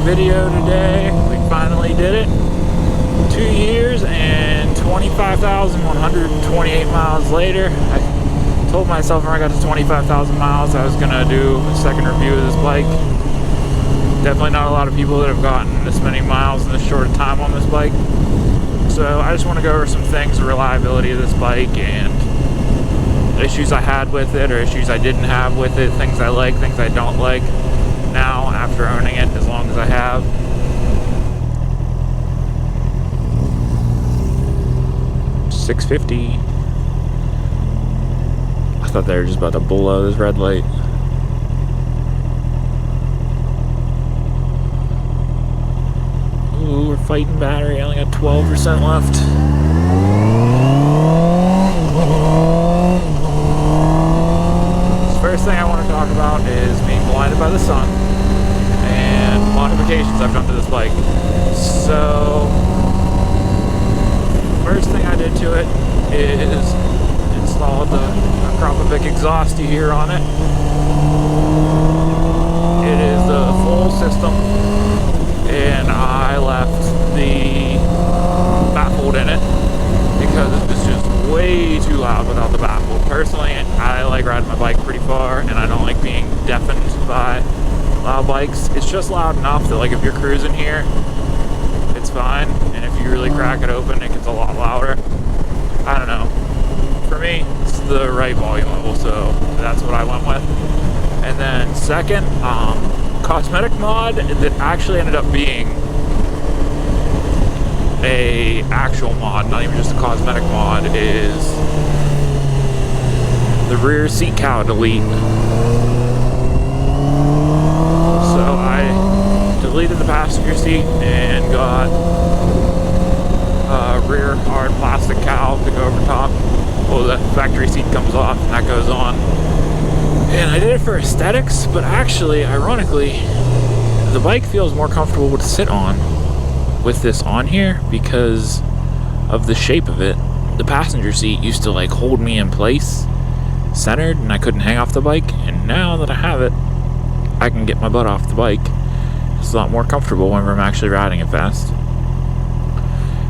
video today. We finally did it. 2 years and 25,128 miles later. I told myself when I got to 25,000 miles I was gonna do a second review of this bike. Definitely not a lot of people that have gotten this many miles in this short a time on this bike. So I just want to go over some things, the reliability of this bike and issues I had with it or issues I didn't have with it, things I like, things I don't like now after owning it as long as I have. $650. I thought they were just about to blow this red light. Ooh, we're fighting battery. I only got 12% left. First thing I want to talk about is being blinded by the sun and modifications I've done to this bike. So, first thing I did to it is install the Sprocket exhaust you hear on it. It is the full system, and I left the baffled in it because it was just way too loud without the baffle. Personally, I like riding my bike pretty far, and I don't like being deafened by loud bikes. It's just loud enough that, like, if you're cruising here, it's fine, and if you really crack it open, it gets a lot louder. I don't know. For me, it's the right volume level, so that's what I went with. And then second, cosmetic mod that actually ended up being a actual mod, not even just a cosmetic mod, is the rear seat cowl delete. So I deleted the passenger seat and got a rear hard plastic cowl to go over top. Well, the factory seat comes off and that goes on. And I did it for aesthetics, but actually, ironically, the bike feels more comfortable to sit on with this on here because of the shape of it. The passenger seat used to like hold me in place, centered, and I couldn't hang off the bike. And now that I have it, I can get my butt off the bike. It's a lot more comfortable when I'm actually riding it fast.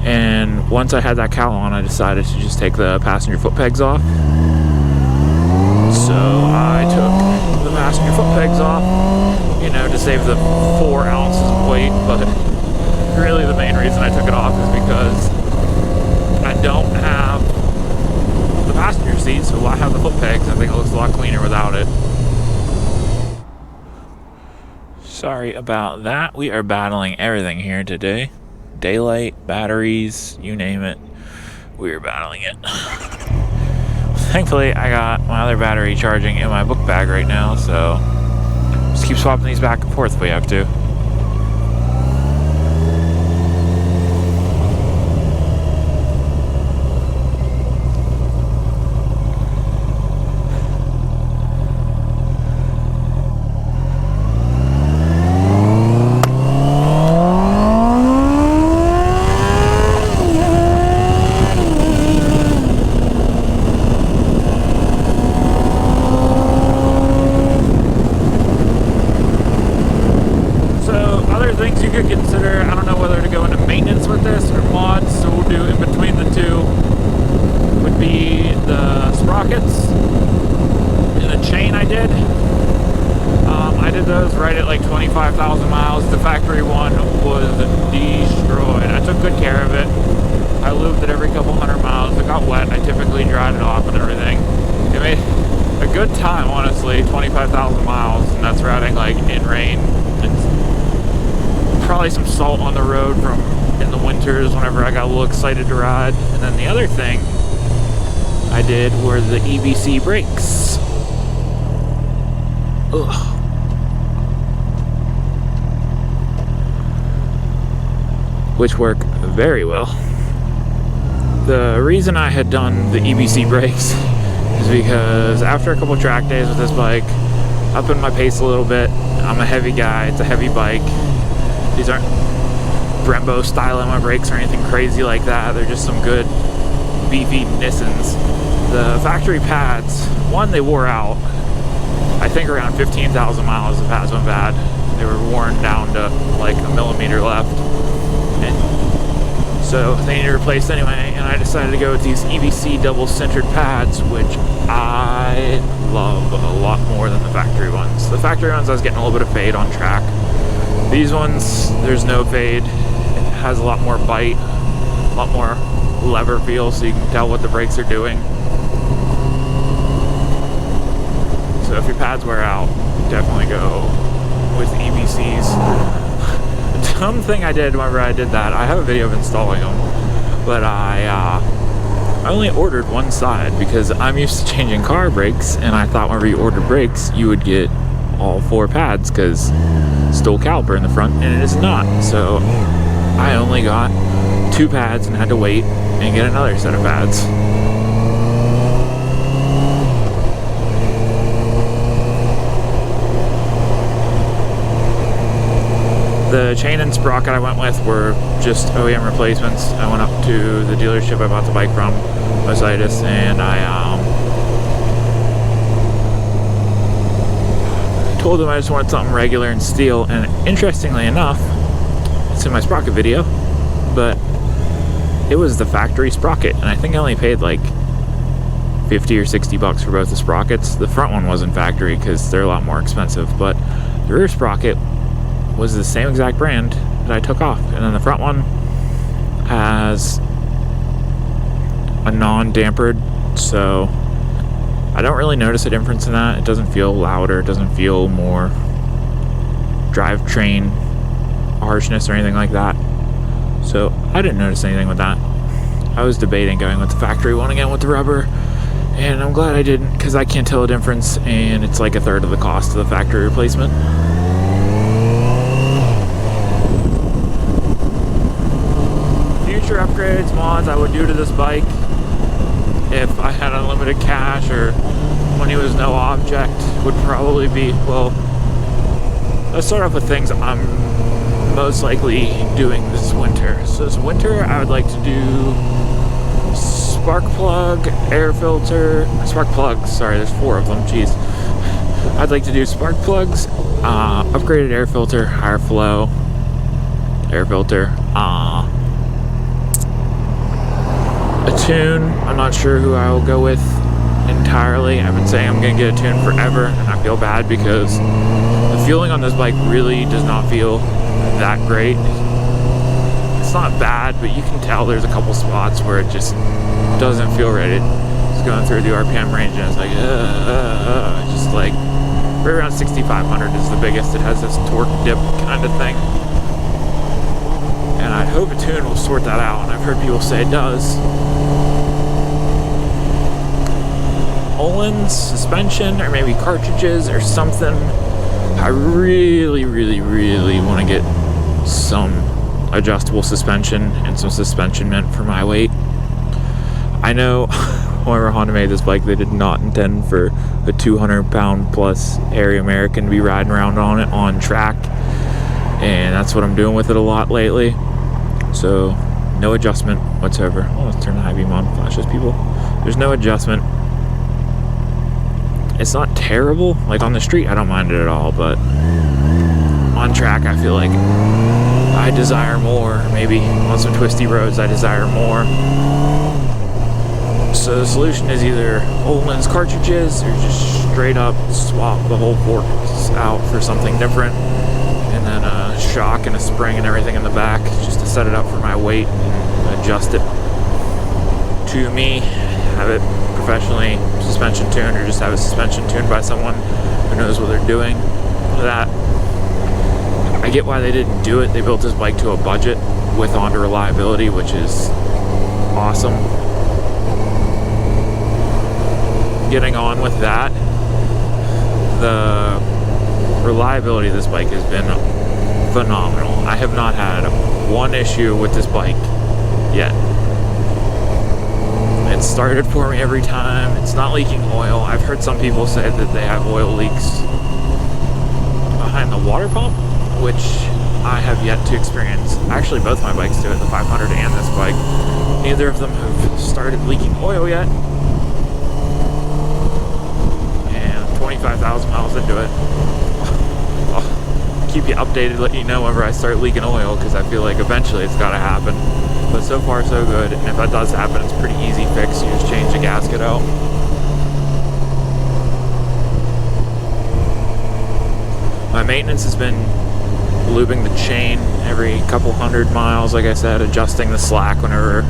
And once I had that cowl on, I decided to just take the passenger foot pegs off. So I took the passenger foot pegs off, you know, to save the 4 ounces of weight, but really the main reason I took it off is because I don't have the passenger seat, so I have the foot pegs. I think it looks a lot cleaner without it. Sorry about that. We are battling everything here today. Daylight, batteries, you name it. We are battling it. Thankfully, I got my other battery charging in my book bag right now, so just keep swapping these back and forth if we have to. Things you could consider, I don't know whether to go into maintenance with this or mods, so we'll do in between the two, would be the sprockets and the chain I did. I did those right at like 25,000 miles. The factory one was destroyed. I took good care of it. I lubed it every couple 100 miles. It got wet. I typically dried it off and everything. It made a good time, honestly, 25,000 miles, and that's riding like in rain. Probably some salt on the road from in the winters whenever I got a little excited to ride. And then the other thing I did were the EBC brakes. Ugh. Which work very well. The reason I had done the EBC brakes is because after a couple track days with this bike, upping my pace a little bit. I'm a heavy guy, it's a heavy bike. These aren't Brembo style on my brakes or anything crazy like that. They're just some good beefy Nissans. The factory pads, one, they wore out. I think around 15,000 miles the pads went bad. They were worn down down to like a millimeter left. And so they need replaced anyway, and I decided to go with these EBC double centered pads, which I love a lot more than the factory ones. The factory ones I was getting a little bit of fade on track. These ones, there's no fade. It has a lot more bite, a lot more lever feel, so you can tell what the brakes are doing. So if your pads wear out, definitely go with EBCs. The dumb thing I did whenever I did that, I have a video of installing them, but I only ordered one side because I'm used to changing car brakes, and I thought whenever you order brakes, you would get all 4 pads because it's dual caliper in the front, and it is not. So I only got 2 pads and had to wait and get another set of pads. The chain and sprocket I went with were just OEM replacements. I went up to the dealership I bought the bike from, Ositis, and I told them I just wanted something regular and steel. And interestingly enough, it's in my sprocket video, but it was the factory sprocket, and I think I only paid like 50 or 60 bucks for both the sprockets. The front one wasn't factory because they're a lot more expensive, but the rear sprocket was the same exact brand that I took off, and then the front one has a non-dampered, so I don't really notice a difference in that. It doesn't feel louder, it doesn't feel more drivetrain harshness or anything like that, so I didn't notice anything with that. I was debating going with the factory one again with the rubber, and I'm glad I didn't, because I can't tell a difference, and it's like a third of the cost of the factory replacement. Future upgrades, mods I would do to this bike if I had unlimited cash or money was no object would probably be, well, let's start off with things I'm most likely doing this winter. So this winter I would like to do spark plug, air filter, spark plugs, sorry, there's 4 of them, jeez. I'd like to do spark plugs, upgraded air filter, higher flow air filter, a tune. I'm not sure who I will go with entirely. I've been saying I'm going to get a tune forever, and I feel bad because the fueling on this bike really does not feel that great. It's not bad, but you can tell there's a couple spots where it just doesn't feel right. It's going through the RPM range, and it's like, just like right around 6,500 is the biggest. It has this torque dip kind of thing. And I hope a tune will sort that out, and I've heard people say it does. Öhlins suspension, or maybe cartridges or something. I really want to get some adjustable suspension and some suspension meant for my weight. I know whenever Honda made this bike, they did not intend for a 200-pound plus Airy American to be riding around on it on track, and that's what I'm doing with it a lot lately. So no adjustment whatsoever. Oh, let's turn the high beam on, flashes people. There's no adjustment. It's not terrible. Like on the street, I don't mind it at all, but on track, I feel like I desire more. Maybe on some twisty roads, I desire more. So the solution is either Öhlins cartridges or just straight up swap the whole forks out for something different, and then a shock and a spring and everything in the back just to set it up for my weight and adjust it to me, have it professionally suspension tuned, or just have a suspension tuned by someone who knows what they're doing. That I get why they didn't do it. They built this bike to a budget with Honda reliability, which is awesome. Getting on with that, the reliability of this bike has been phenomenal. I have not had one issue with this bike yet. It started for me every time. It's not leaking oil. I've heard some people say that they have oil leaks behind the water pump, which I have yet to experience. Actually, both my bikes do it, the 500 and this bike. Neither of them have started leaking oil yet. And 25,000 miles into it. Oh, keep you updated, let you know whenever I start leaking oil, because I feel like eventually it's got to happen. But so far so good, and if that does happen, it's a pretty easy fix. You just change the gasket out. My maintenance has been lubing the chain every couple 100 miles, like I said, adjusting the slack whenever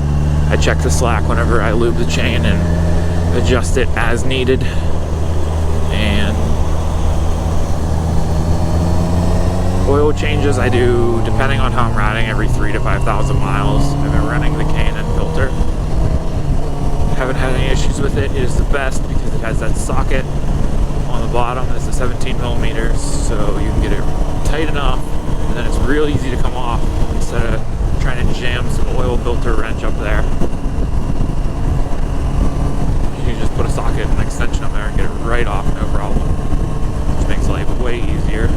I check the slack, whenever I lube the chain, and adjust it as needed. And oil changes I do depending on how I'm riding, every 3,000 to 5,000 miles. I've been running the K&N filter. Haven't had any issues with it. It is the best because it has that socket on the bottom. It's a 17 millimeters, so you can get it tight enough, and then it's real easy to come off instead of trying to jam some oil filter wrench up there. You can just put a socket and an extension up there and get it right off, no problem, which makes life way easier.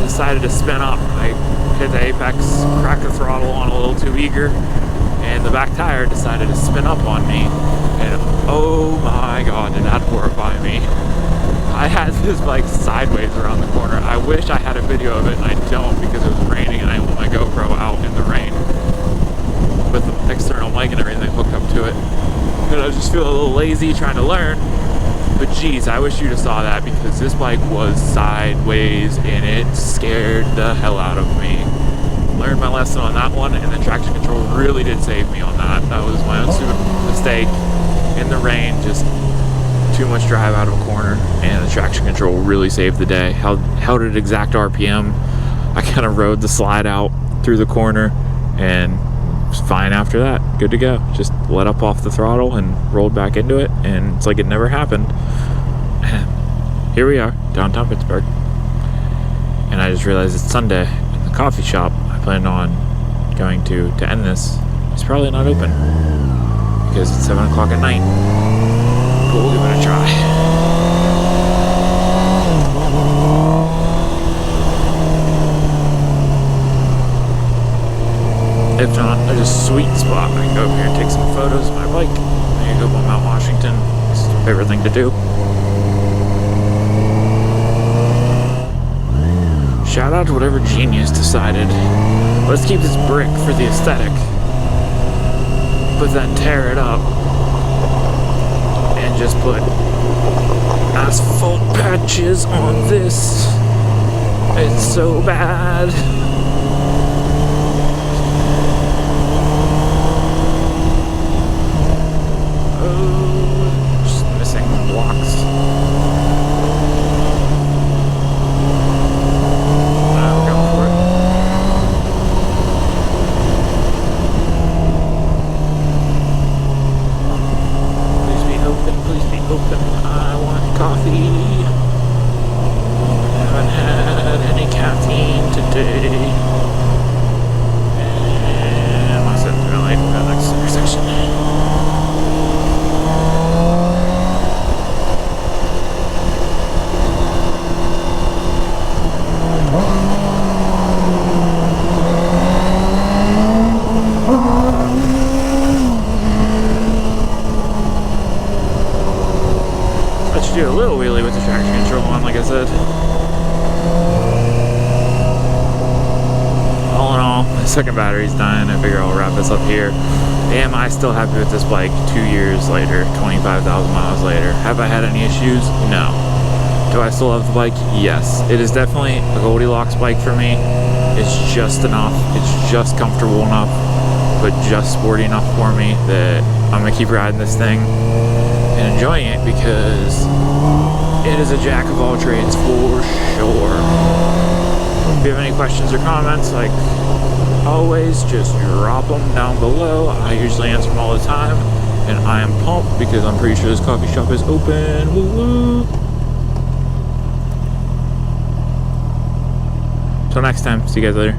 Decided to spin up. I hit the apex, cracked the throttle on a little too eager, and the back tire decided to spin up on me. And oh my god, did that horrify me. I had this bike sideways around the corner. I wish I had a video of it, and I don't because it was raining and I want my GoPro out in the rain with the external mic and everything hooked up to it. But I just feel a little lazy trying to learn. But geez, I wish you'd have saw that, because this bike was sideways and it scared the hell out of me. Learned my lesson on that one, and the traction control really did save me on that. That was my own stupid mistake in the rain, just too much drive out of a corner, and the traction control really saved the day. Held it exact RPM. I kind of rode the slide out through the corner and it was fine after that. Good to go. Just let up off the throttle and rolled back into it, and it's like it never happened. Here we are, downtown Pittsburgh, and I just realized it's Sunday, and the coffee shop I planned on going to end this is probably not open because it's 7 o'clock at night, but we'll give it a try. If not, there's a sweet spot. I can go over here and take some photos of my bike. I can go up on Mount Washington. It's my favorite thing to do. Shout out to whatever genius decided, let's keep this brick for the aesthetic, but then tear it up and just put asphalt patches on this. It's so bad. Oh, just missing blocks. We're going for it. Please be open, please be open. I want coffee. Haven't had any caffeine today. And my 7 late for the next intersection. Let you do a little wheelie with the traction control on, like I said. All in all, the second battery's dying. I figure I'll wrap this up here. Am I still happy with this bike 2 years later, 25,000 miles later? Have I had any issues? No. Do I still love the bike? Yes. It is definitely a Goldilocks bike for me. It's just enough. It's just comfortable enough, but just sporty enough for me that I'm gonna keep riding this thing and enjoying it because it is a jack of all trades for sure. If you have any questions or comments, like always, just drop them down below. I usually answer them all the time, and I am pumped because I'm pretty sure this coffee shop is open. Woo woo. Till next time, see you guys later.